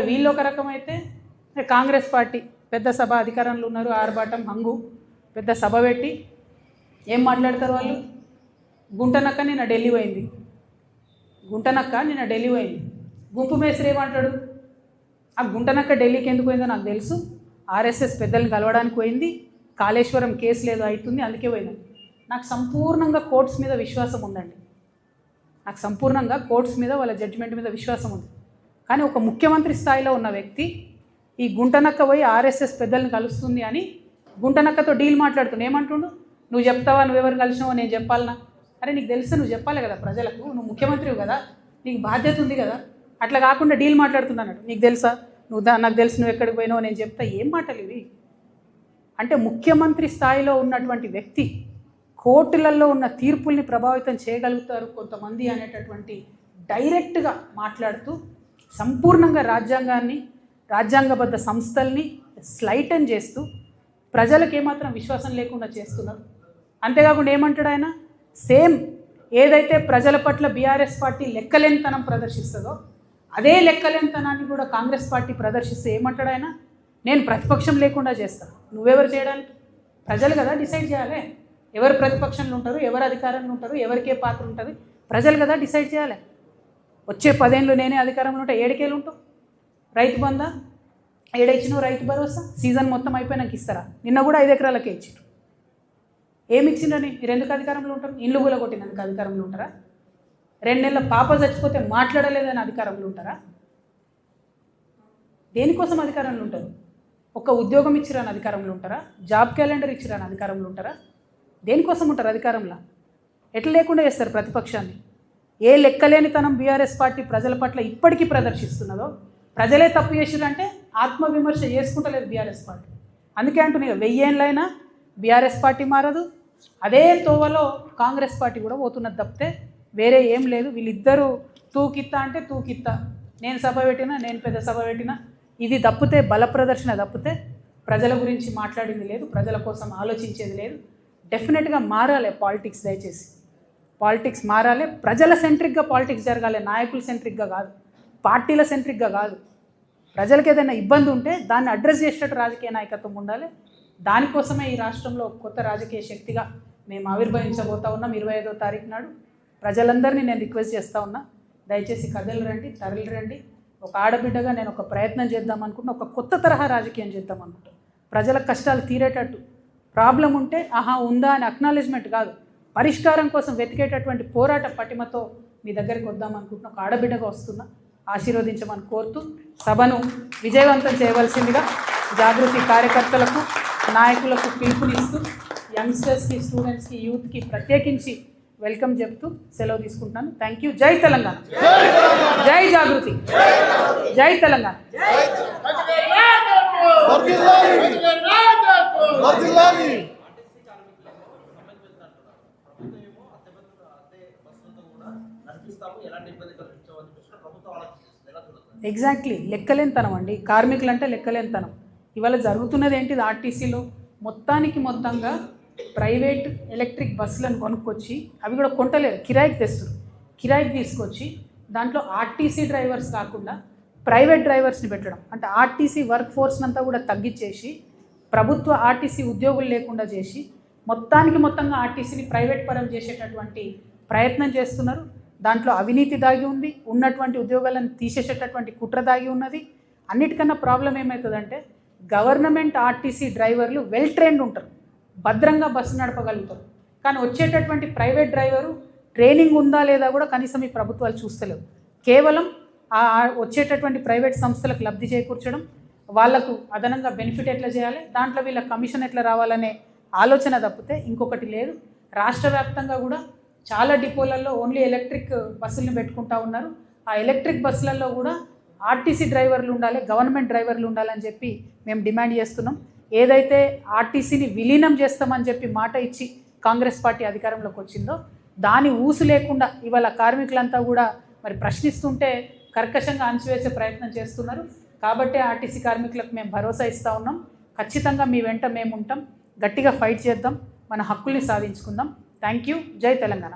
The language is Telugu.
వీళ్ళు ఒక రకమైతే కాంగ్రెస్ పార్టీ పెద్ద సభ అధికారంలో ఉన్నారు, ఆర్భాటం హంగు పెద్ద సభ పెట్టి ఏం మాట్లాడతారు వాళ్ళు? గుంటనక్క నిన్న ఢిల్లీ పోయింది, గుంటనక్క నిన్న ఢిల్లీ పోయింది. గుంపు మేస్త్రి ఏమంటాడు? ఆ గుంటనక్క ఢిల్లీకి ఎందుకు పోయిందో నాకు తెలుసు, ఆర్ఎస్ఎస్ పెద్దల్ని కలవడానికి పోయింది, కాళేశ్వరం కేసు లేదు అవుతుంది అందుకే పోయింది. నాకు సంపూర్ణంగా కోర్ట్స్ మీద విశ్వాసం ఉందండి, నాకు సంపూర్ణంగా కోర్ట్స్ మీద వాళ్ళ జడ్జిమెంట్ మీద విశ్వాసం ఉంది. కానీ ఒక ముఖ్యమంత్రి స్థాయిలో ఉన్న వ్యక్తి ఈ గుంటనక్క పోయి ఆర్ఎస్ఎస్ పెద్దల్ని కలుస్తుంది అని గుంటనక్కతో డీల్ మాట్లాడుతున్నా ఏమంటుండు? నువ్వు చెప్తావా, నువ్వెవరు కలిసినావో నేను చెప్పాలనా? అరే నీకు తెలిస్తే నువ్వు చెప్పాలి కదా ప్రజలకు, నువ్వు ముఖ్యమంత్రివి కదా, నీకు బాధ్యత ఉంది కదా. అట్లా కాకుండా డీల్ మాట్లాడుతున్నాడు. నీకు తెలుసా, నాకు తెలుసు నువ్వు ఎక్కడికి పోయినావో నేను చెప్తా. ఏం మాటలు ఇవి? అంటే ముఖ్యమంత్రి స్థాయిలో ఉన్నటువంటి వ్యక్తి కోర్టులలో ఉన్న తీర్పుల్ని ప్రభావితం చేయగలుగుతారు కొంతమంది అనేటటువంటి డైరెక్ట్గా మాట్లాడుతూ సంపూర్ణంగా రాజ్యాంగాన్ని, రాజ్యాంగబద్ధ సంస్థల్ని స్లైటన్ చేస్తూ ప్రజలకు ఏమాత్రం విశ్వాసం లేకుండా చేస్తున్నారు. అంతేకాకుండా ఏమంటాడు ఆయన? సేమ్ ఏదైతే ప్రజల పట్ల బీఆర్ఎస్ పార్టీ లెక్కలేనితనం ప్రదర్శిస్తుందో అదే లెక్కలేనితనాన్ని కూడా కాంగ్రెస్ పార్టీ ప్రదర్శిస్తే ఏమంటాడు ఆయన? నేను ప్రతిపక్షం లేకుండా చేస్తాను. నువ్వెవరు చేయడానికి? ప్రజలు కదా డిసైడ్ చేయాలి ఎవరు ప్రతిపక్షంలో ఉంటారు, ఎవరు అధికారంలో ఉంటారు, ఎవరికే పాత్ర ఉంటుంది, ప్రజలు కదా డిసైడ్ చేయాలి. వచ్చే 10 ఏళ్ళు నేనే అధికారంలో ఉంటా, 7 ఏళ్ళు ఉంటావు. రైతు బంధా ఏడైచ్చినావు, రైతు భరోసా సీజన్ మొత్తం అయిపోయినాక ఇస్తారా? నిన్న కూడా 5 ఎకరాలకే ఇచ్చారు. ఏమి ఇచ్చిందని? మీరు ఎందుకు అధికారంలో ఉంటారు? ఇల్లు కూడా కొట్టినందుకు అధికారంలో ఉంటారా? 2 నెలల పాప చచ్చిపోతే మాట్లాడలేదని అధికారంలో ఉంటారా? దేనికోసం అధికారంలో ఉంటారు? ఒక ఉద్యోగం ఇచ్చిరాని అధికారంలో ఉంటారా? జాబ్ క్యాలెండర్ ఇచ్చిరాని అధికారంలో ఉంటారా? దేనికోసం ఉంటారు అధికారంలో? ఎట్లా లేకుండా చేస్తారు ప్రతిపక్షాన్ని? ఏ లెక్కలేనితనం బీఆర్ఎస్ పార్టీ ప్రజల పట్ల ఇప్పటికీ ప్రదర్శిస్తున్నదో, ప్రజలే తప్పు చేసిరంటే ఆత్మవిమర్శ చేసుకుంటలేదు బీఆర్ఎస్ పార్టీ. అందుకే అంటున్నా 1000 ఏళ్ళైనా బీఆర్ఎస్ పార్టీ మారదు, అదే తోవలో కాంగ్రెస్ పార్టీ కూడా పోతున్నది తప్పితే వేరే ఏం లేదు. వీళ్ళిద్దరూ తూకిత్తా అంటే తూకిత్తా, నేను సభ పెట్టినా, నేను పెద్ద సభ పెట్టినా, ఇది తప్పితే బల ప్రదర్శన తప్పితే ప్రజల గురించి మాట్లాడింది లేదు, ప్రజల కోసం ఆలోచించేది లేదు. డెఫినెట్గా మారాలి పాలిటిక్స్. దయచేసి పాలిటిక్స్ మారాలి, ప్రజల సెంట్రిక్గా పాలిటిక్స్ జరగాలి, నాయకుల సెంట్రిక్గా కాదు, పార్టీల సెంట్రిక్గా కాదు. ప్రజలకు ఏదైనా ఇబ్బంది ఉంటే దాన్ని అడ్రస్ చేసేటట్టు రాజకీయ నాయకత్వం ఉండాలి. దానికోసమే ఈ రాష్ట్రంలో కొత్త రాజకీయ శక్తిగా మేము ఆవిర్భవించబోతా ఉన్నాం. 25వ తారీఖు నాడు ప్రజలందరినీ నేను రిక్వెస్ట్ చేస్తూ ఉన్నా, దయచేసి కథలు రండి, తరలి రండి. ఒక ఆడబిడ్డగా నేను ఒక ప్రయత్నం చేద్దాం అనుకుంటున్నా, ఒక కొత్త తరహా రాజకీయం చేద్దాం అనుకుంటున్నా. ప్రజల కష్టాలు తీరేటట్టు, ప్రాబ్లం ఉంటే ఆహా ఉందా అని అక్నాలెడ్జ్మెంట్ కాదు, పరిష్కారం కోసం వెతికేటటువంటి పోరాట పటిమతో మీ దగ్గరికి వద్దాం అనుకుంటున్నా. ఒక ఆడబిడ్డగా వస్తున్నా, ఆశీర్వదించమని కోరుతూ సభను విజయవంతం చేయవలసిందిగా జాగృతి కార్యకర్తలకు, నాయకులకు పిలుపునిస్తూ యంగ్స్టర్స్కి, స్టూడెంట్స్కి, యూత్కి ప్రత్యేకించి వెల్కమ్ చెప్తూ సెలవు తీసుకుంటున్నాను. Thank you. జై తెలంగాణ, జై జాగృతి, జై తెలంగాణ. ఎగ్జాక్ట్లీ లెక్కలేనితనం అండి. కార్మికులు అంటే లెక్కలేనితనం. ఇవాళ జరుగుతున్నది ఏంటిది? ఆర్టీసీలో మొత్తంగా ప్రైవేట్ ఎలక్ట్రిక్ బస్సులను కొనుక్కొచ్చి, అవి కూడా కొంటలేరు, కిరాయికి తెస్తారు. కిరాయికి తీసుకొచ్చి దాంట్లో ఆర్టీసీ డ్రైవర్స్ కాకుండా ప్రైవేట్ డ్రైవర్స్ని పెట్టడం, అంటే ఆర్టీసీ వర్క్ ఫోర్స్ని అంతా కూడా తగ్గించేసి ప్రభుత్వ ఆర్టీసీ ఉద్యోగులు లేకుండా చేసి మొత్తంగా ఆర్టీసీని ప్రైవేట్ పరం చేసేటటువంటి ప్రయత్నం చేస్తున్నారు. దాంట్లో అవినీతి దాగి ఉంది, ఉన్నటువంటి ఉద్యోగాలను తీసేసేటటువంటి కుట్ర దాగి ఉన్నది. అన్నిటికన్నా ప్రాబ్లం ఏమవుతుందంటే గవర్నమెంట్ ఆర్టీసీ డ్రైవర్లు వెల్ ట్రైన్డ్ ఉంటారు, భద్రంగా బస్సు నడపగలుగుతారు. కానీ వచ్చేటటువంటి ప్రైవేట్ డ్రైవరు ట్రైనింగ్ ఉందా లేదా కూడా కనీసం ఈ ప్రభుత్వాలు చూస్తలేవు. కేవలం వచ్చేటటువంటి ప్రైవేట్ సంస్థలకు లబ్ధి చేకూర్చడం, వాళ్లకు అదనంగా బెనిఫిట్ ఎట్లా చేయాలి, దాంట్లో వీళ్ళ కమిషన్ ఎట్లా రావాలనే ఆలోచన తప్పితే ఇంకొకటి లేదు. రాష్ట్ర వ్యాప్తంగా కూడా చాలా డిపోలలో ఓన్లీ ఎలక్ట్రిక్ బస్సులను పెట్టుకుంటా ఉన్నారు. ఆ ఎలక్ట్రిక్ బస్సులలో కూడా ఆర్టీసీ డ్రైవర్లు ఉండాలి, గవర్నమెంట్ డ్రైవర్లు ఉండాలని చెప్పి మేము డిమాండ్ చేస్తున్నాం. ఏదైతే ఆర్టీసీని విలీనం చేస్తామని చెప్పి మాట ఇచ్చి కాంగ్రెస్ పార్టీ అధికారంలోకి వచ్చిందో దాని ఊసు లేకుండా ఇవాళ కార్మికులంతా కూడా మరి ప్రశ్నిస్తుంటే కర్కశంగా అణచివేసే ప్రయత్నం చేస్తున్నారు. కాబట్టి ఆర్టీసీ కార్మికులకు మేము భరోసా ఇస్తూ ఉన్నాం, ఖచ్చితంగా మీ వెంట మేము ఉంటాం, గట్టిగా ఫైట్ చేద్దాం, మన హక్కుల్ని సాధించుకుందాం. Thank you. జై తెలంగాణ.